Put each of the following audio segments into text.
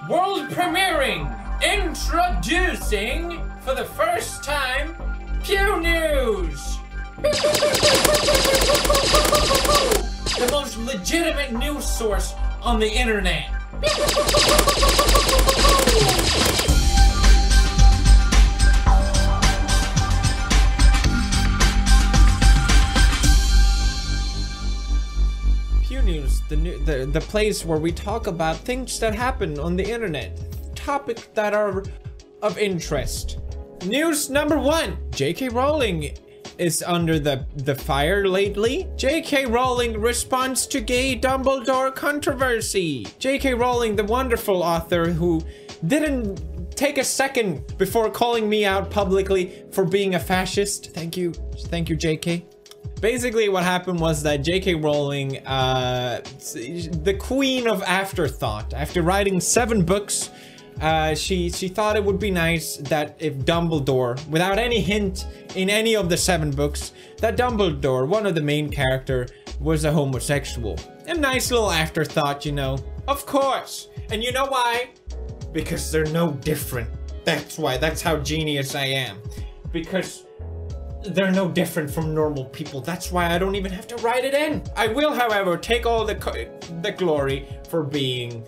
World premiering, introducing for the first time, Pew News. The most legitimate news source on the internet. Pew News, the place where we talk about things that happen on the internet, topics that are of interest. News number 1: J.K. Rowling is under the fire lately. J.K. Rowling responds to gay Dumbledore controversy. J.K. Rowling, the wonderful author who didn't take a second before calling me out publicly for being a fascist. Thank you, J.K. Basically, what happened was that J.K. Rowling, the queen of afterthought, after writing 7 books, she thought it would be nice that if Dumbledore, without any hint in any of the 7 books, that Dumbledore, one of the main character, was a homosexual. A nice little afterthought, you know. Of course. And you know why? Because they're no different. That's why. That's how genius I am. Because they're no different from normal people. That's why I don't even have to write it in. I will, however, take all the glory for being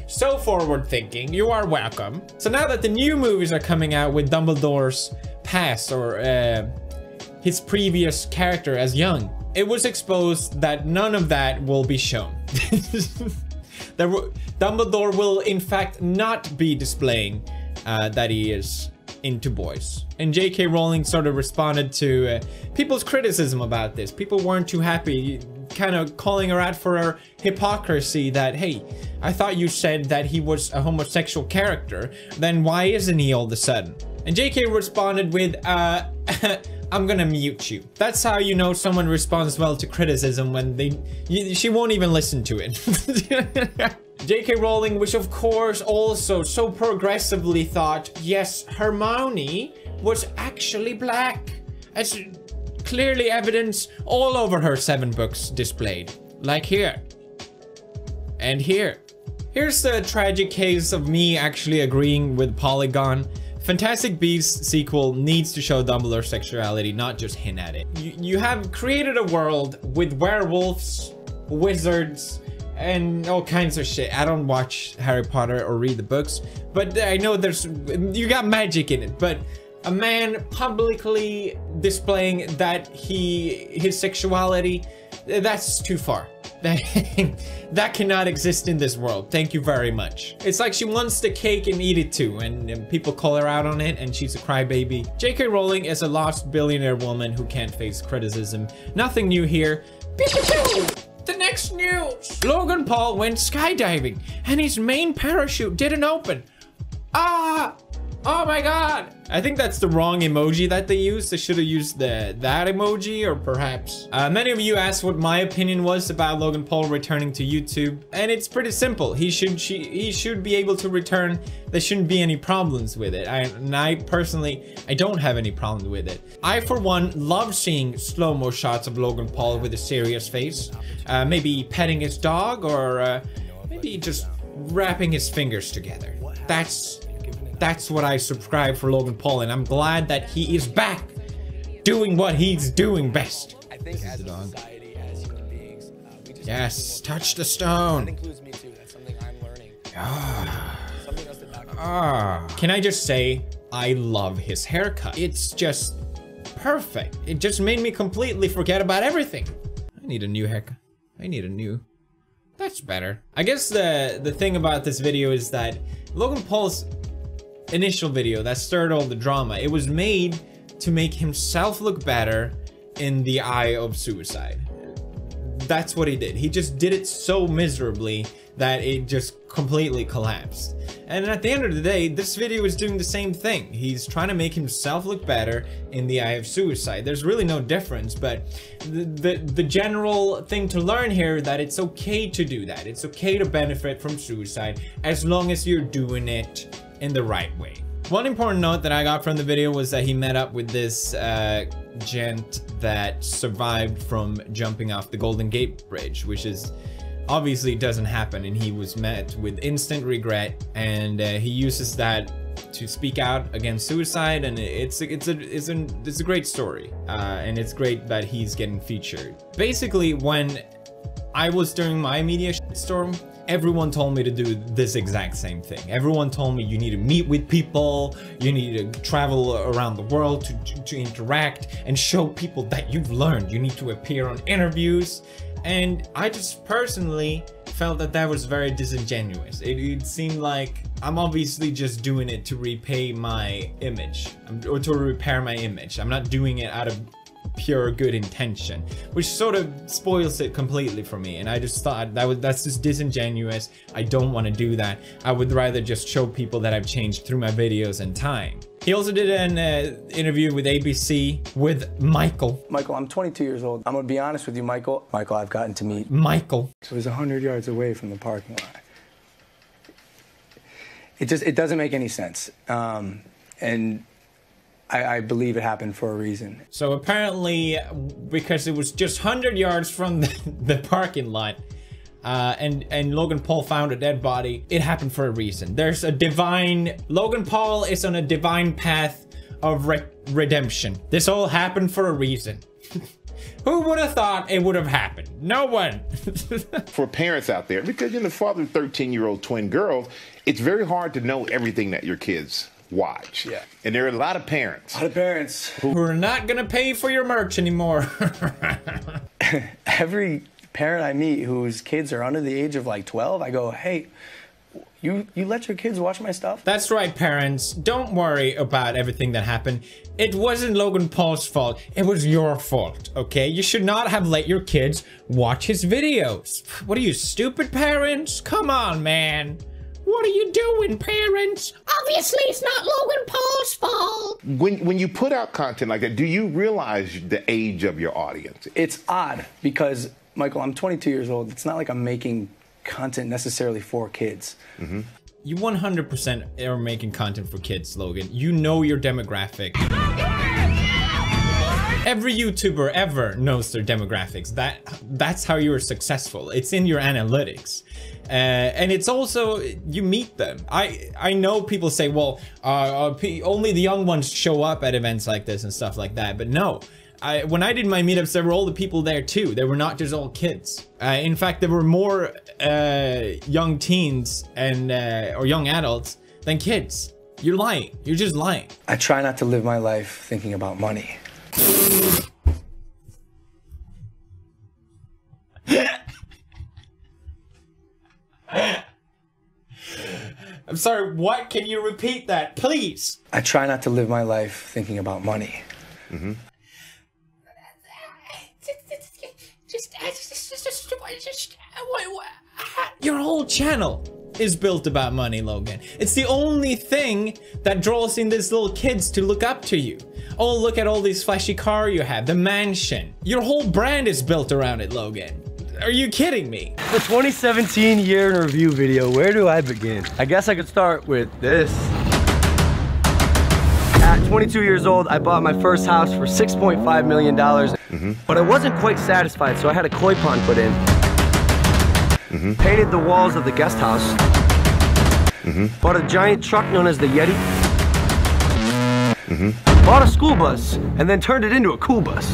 so forward-thinking. You are welcome. So now that the new movies are coming out with Dumbledore's past, or his previous character as young, it was exposed that none of that will be shown. Dumbledore will in fact not be displaying that he is into boys. And J.K. Rowling sort of responded to people's criticism about this. People weren't too happy, kind of calling her out for her hypocrisy that, hey, I thought you said that he was a homosexual character, then why isn't he all of a sudden? And J.K. responded with, I'm gonna mute you. That's how you know someone responds well to criticism, when she won't even listen to it. J.K. Rowling, which of course also so progressively thought, yes, Hermione was actually black, as clearly evidence all over her 7 books displayed. Like here. And here. Here's the tragic case of me actually agreeing with Polygon. Fantastic Beasts sequel needs to show Dumbledore's sexuality, not just hint at it. You have created a world with werewolves, wizards, and all kinds of shit. I don't watch Harry Potter or read the books, but I know you got magic in it. But a man publicly displaying that his sexuality, that's too far. That cannot exist in this world. Thank you very much. It's like she wants the cake and eat it too, and people call her out on it, and she's a crybaby. J.K. Rowling is a lost billionaire woman who can't face criticism. Nothing new here. The next news. Logan Paul went skydiving and his main parachute didn't open. Oh my god. I think that's the wrong emoji that they used. They should have used that emoji, or perhaps. Many of you asked what my opinion was about Logan Paul returning to YouTube, and it's pretty simple. He should be able to return. There shouldn't be any problems with it. I personally, I don't have any problem with it. I, for one, love seeing slow-mo shots of Logan Paul with a serious face. Maybe petting his dog, or maybe just wrapping his fingers together. That's what I subscribe for Logan Paul, and I'm glad that he is back doing what he's doing best. I think as a society, as human beings, we just yes, touch the stone. That includes me too. That's something I'm learning. Something else to talk about. Can I just say, I love his haircut. It's just perfect. It just made me completely forget about everything. I need a new haircut. That's better. I guess the thing about this video is that Logan Paul's initial video that stirred all the drama, it was made to make himself look better in the eye of suicide. That's what he did. He just did it so miserably that it just completely collapsed. And at the end of the day, this video is doing the same thing. He's trying to make himself look better in the eye of suicide. There's really no difference, but the general thing to learn here, that it's okay to do that. It's okay to benefit from suicide as long as you're doing it in the right way. One important note that I got from the video was that he met up with this gent that survived from jumping off the Golden Gate Bridge, which is obviously it doesn't happen, and he was met with instant regret, and he uses that to speak out against suicide, and it's a great story, and it's great that he's getting featured. Basically, when I was doing my media storm, everyone told me to do this exact same thing. Everyone told me you need to meet with people, you need to travel around the world to interact and show people that you've learned. You need to appear on interviews. And I just personally felt that that was very disingenuous. It seemed like I'm obviously just doing it to repay my image, or to repair my image. I'm not doing it out of pure good intention, which sort of spoils it completely for me. And I just thought that's just disingenuous. I don't want to do that. I would rather just show people that I've changed through my videos and time. He also did an interview with ABC with Michael. Michael, I'm 22 years old. I'm gonna be honest with you, Michael. Michael, I've gotten to meet Michael. It was 100 yards away from the parking lot. It doesn't make any sense. And I believe it happened for a reason. So apparently, because it was just 100 yards from the parking lot, and Logan Paul found a dead body, it happened for a reason. There's a divine... Logan Paul is on a divine path of redemption. This all happened for a reason. Who would have thought it would have happened? No one. For parents out there, because you're the father of 13-year-old twin girls, it's very hard to know everything that your kids watch. Yeah. And there are a lot of parents. Who are not gonna pay for your merch anymore. Every parent I meet whose kids are under the age of like 12, I go, hey, you let your kids watch my stuff? That's right, parents. Don't worry about everything that happened. It wasn't Logan Paul's fault. It was your fault, okay? You should not have let your kids watch his videos. What are you, stupid parents? Come on, man. What are you doing, parents? Obviously, it's not Logan Paul's fault. When you put out content like that, do you realize the age of your audience? It's odd because, Michael, I'm 22 years old. It's not like I'm making content necessarily for kids. Mm-hmm. You 100% are making content for kids, Logan. You know your demographic. Every YouTuber ever knows their demographics. That's how you're successful. It's in your analytics. And it's also, you meet them. I know people say, well, only the young ones show up at events like this and stuff like that. But no, when I did my meetups, there were all the people there too. They were not just all kids. In fact, there were more young teens and or young adults than kids. You're lying. You're just lying. I try not to live my life thinking about money. I'm sorry, what? Can you repeat that, please? I try not to live my life thinking about money. Mm-hmm. Your whole channel is built about money, Logan. It's the only thing that draws in these little kids to look up to you. Oh, look at all these flashy car you have, the mansion. Your whole brand is built around it, Logan. Are you kidding me? The 2017 year in review video, where do I begin? I guess I could start with this. At 22 years old, I bought my first house for $6.5 million. Mm-hmm. But I wasn't quite satisfied, so I had a koi pond put in. Mm-hmm. Painted the walls of the guest house. Mm-hmm. Bought a giant truck known as the Yeti. Mm-hmm. Bought a school bus, and then turned it into a cool bus.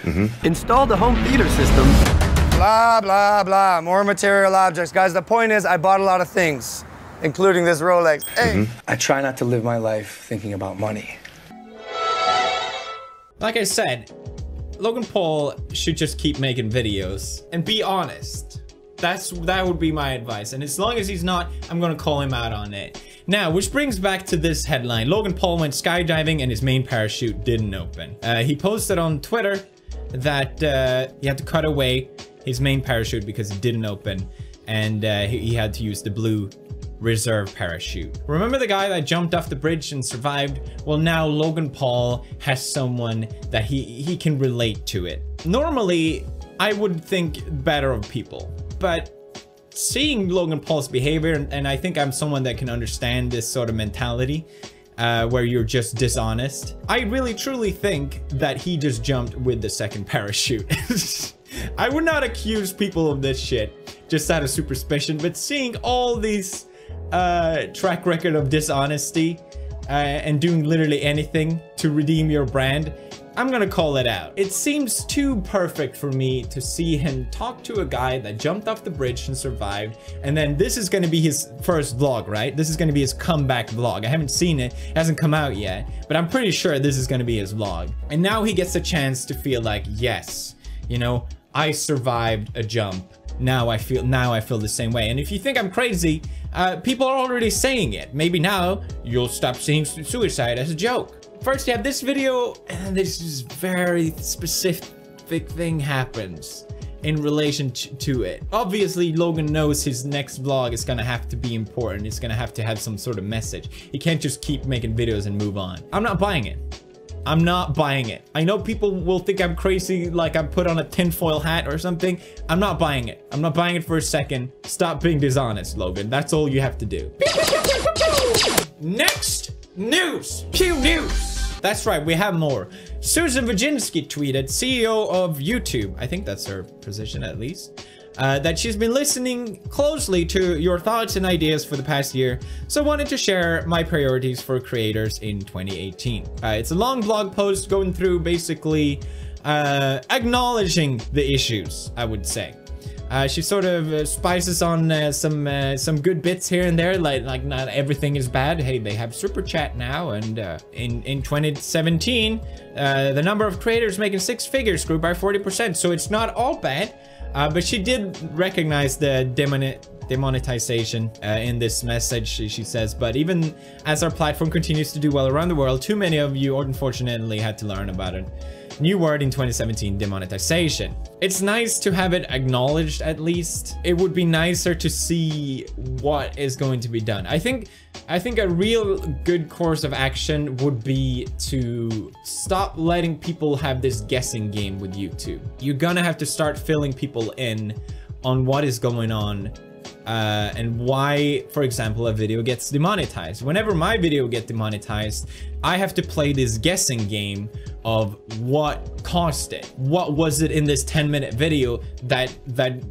Mm-hmm. Installed a home theater system. Blah, blah, blah. More material objects. Guys, the point is I bought a lot of things, including this Rolex. Hey. Mm-hmm. I try not to live my life thinking about money. Like I said, Logan Paul should just keep making videos and be honest. That would be my advice. And as long as he's not, I'm gonna call him out on it. Now, which brings back to this headline. Logan Paul went skydiving and his main parachute didn't open. He posted on Twitter that he had to cut away his main parachute because it didn't open, and he had to use the blue reserve parachute. Remember the guy that jumped off the bridge and survived? Well, now Logan Paul has someone that he can relate to it. Normally, I would think better of people, but seeing Logan Paul's behavior, and I think I'm someone that can understand this sort of mentality, where you're just dishonest. I really truly think that he just jumped with the second parachute. I would not accuse people of this shit just out of superstition, but seeing all these track record of dishonesty and doing literally anything to redeem your brand, I'm gonna call it out. It seems too perfect for me to see him talk to a guy that jumped off the bridge and survived, and then this is gonna be his first vlog, right? This is gonna be his comeback vlog. I haven't seen it, it hasn't come out yet, but I'm pretty sure this is gonna be his vlog. And now he gets a chance to feel like, yes, you know, I survived a jump. Now I feel the same way. And if you think I'm crazy, people are already saying it. Maybe now you'll stop seeing suicide as a joke. First, you have this video, and this is very specific thing happens in relation to it. Obviously, Logan knows his next vlog is gonna have to be important. It's gonna have to have some sort of message. He can't just keep making videos and move on. I'm not buying it. I'm not buying it. I know people will think I'm crazy, like I put on a tinfoil hat or something. I'm not buying it. I'm not buying it for a second. Stop being dishonest, Logan. That's all you have to do. Next news. Pew news. That's right, we have more. Susan Wojcicki tweeted, CEO of YouTube, I think that's her position at least, that she's been listening closely to your thoughts and ideas for the past year, so wanted to share my priorities for creators in 2018. It's a long blog post going through basically acknowledging the issues, I would say. She sort of spices on some good bits here and there, like not everything is bad. Hey, they have super chat now, and in 2017, the number of creators making 6 figures grew by 40%, so it's not all bad. But she did recognize the demonetization in this message. She says, but even as our platform continues to do well around the world, too many of you unfortunately had to learn about it. New word in 2017, demonetization. It's nice to have it acknowledged at least. It would be nicer to see what is going to be done. I think a real good course of action would be to stop letting people have this guessing game with YouTube. You're gonna have to start filling people in on what is going on and why, for example, a video gets demonetized. Whenever my video gets demonetized, I have to play this guessing game of what caused it. What was it in this 10-minute video that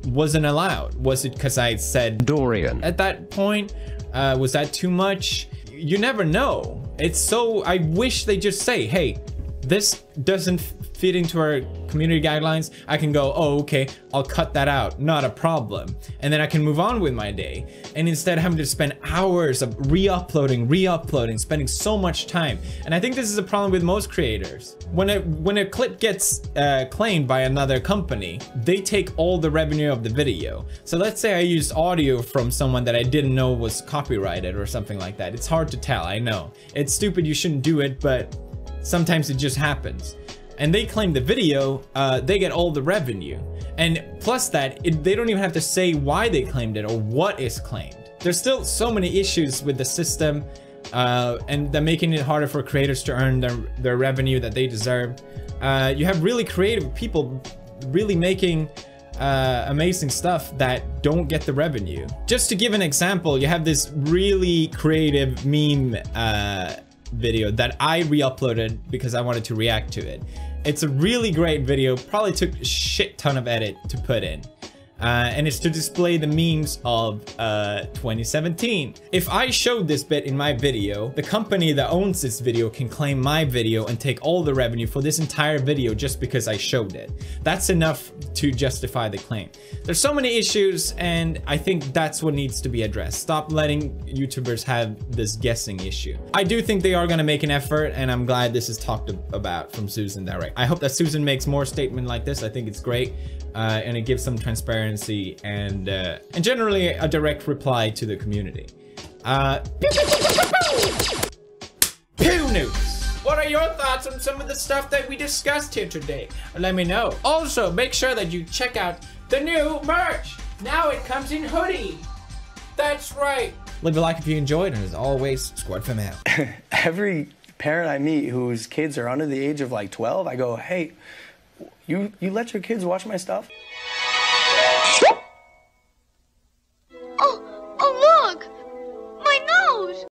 wasn't allowed? Was it because I said Dorian at that point? Was that too much? You never know. It's so, I wish they just say, hey, this doesn't fit into our community guidelines. I can go, oh, okay, I'll cut that out, not a problem. And then I can move on with my day. And instead of having to spend hours of re-uploading, spending so much time. And I think this is a problem with most creators. When a clip gets claimed by another company, they take all the revenue of the video. So let's say I used audio from someone that I didn't know was copyrighted or something like that. It's hard to tell, I know. It's stupid, you shouldn't do it, but sometimes it just happens. And they claim the video, they get all the revenue. And plus that, they don't even have to say why they claimed it or what is claimed. There's still so many issues with the system, and they're making it harder for creators to earn their revenue that they deserve. You have really creative people really making amazing stuff that don't get the revenue. Just to give an example, you have this really creative meme video that I re-uploaded because I wanted to react to it. It's a really great video, probably took a shit ton of edit to put in. And it's to display the memes of 2017. If I showed this bit in my video, the company that owns this video can claim my video and take all the revenue for this entire video just because I showed it. That's enough to justify the claim. There's so many issues, and I think that's what needs to be addressed. Stop letting YouTubers have this guessing issue. I do think they are going to make an effort, and I'm glad this is talked about from Susan direct. I hope that Susan makes more statement like this. I think it's great. And it gives some transparency and generally a direct reply to the community. Pew news. What are your thoughts on some of the stuff that we discussed here today? Let me know. Also, make sure that you check out the new merch. Now it comes in hoodie. That's right. Leave a like if you enjoyed, and as always, squad for mail. Every parent I meet whose kids are under the age of like 12, I go, hey, you let your kids watch my stuff?